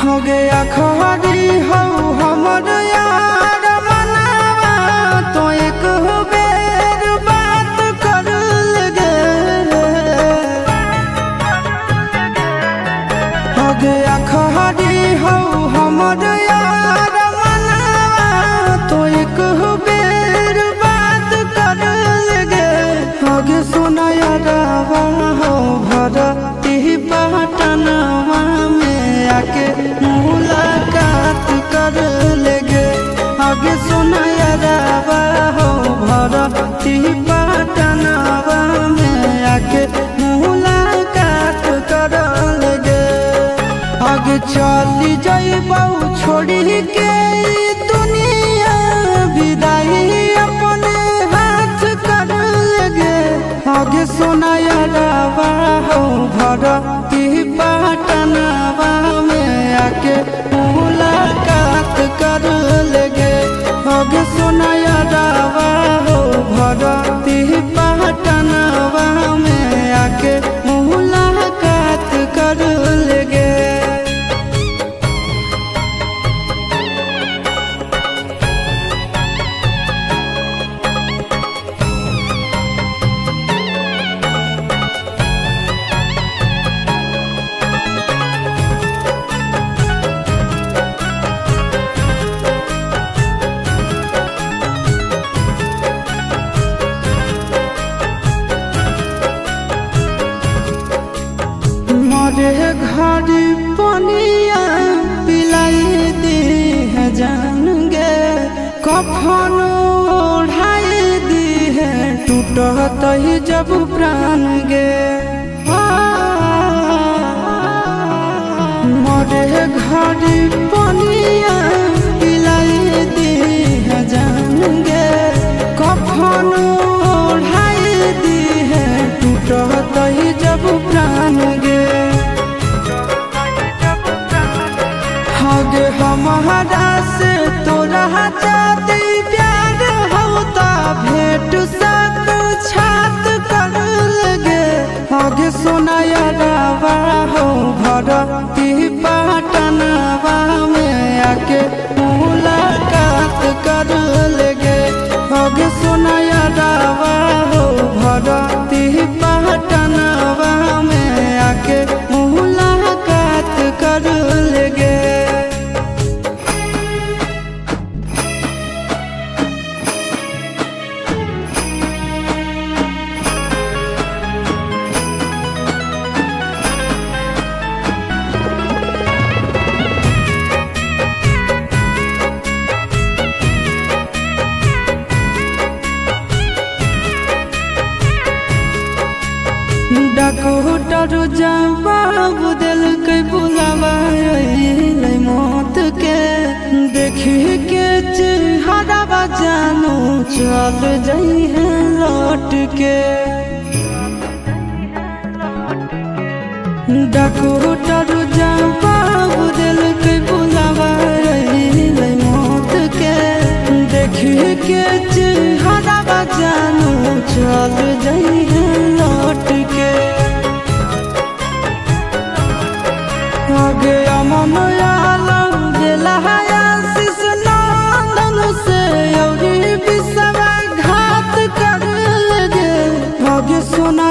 हो गया खरी हो हमर यार मनावा तो एक बेर बात कर लगे। हो गया खरी हो हमर यार मनावा तो एक बेर बात कर लगे। हो गे सोना यारवा हो भरती पटनवा में आके मुलाकात कर लेगे। आगे सुना यारवा हो भरती पटनवा में आके मुलाकात कर लेगे। आगे चली जाइबौ छोड़ी के दुनिया विदाई अपने हाथ कर लेगे। आगे सुना यारवा हो भरती पटनवा में आके मुलाकात कर लेगे। आगे सुना यारवा हो भरती पटनवा में आके मुलाकात कर लेगे। मरे घड़ी पनिया पिलाई दी है जान गे। कफन ओढ़ाई दी है टूटत ही जब प्राण गे। मरे घड़ी पनिया पिलाई दी है जान गे। कफन ओढ़ाई दी है टूटत ही जब प्राण गे। आगे हमारा से तोरा जाती प्यार होता भेंट साक्षात कर लगे। आगे सोना यारवा हो भरती पटनवा में आके मुलाकात कर लेगे। आगे सोना यारवा हो भरती पटनवा में आके मुलाकात कर लेगे। डॉक्टर जवाब दिल के बुलावा मौत के। देखी के चेहरा जानू चल जाई है लौट के। डॉक्टर जवाब दिल के बुलावा मौत के। देखी के चेहरा जानू चल जाई है लौट के। आगे अमन आलम गेला आशीष नंदन से औरी विश्वासघात कर लगे। आगे सोना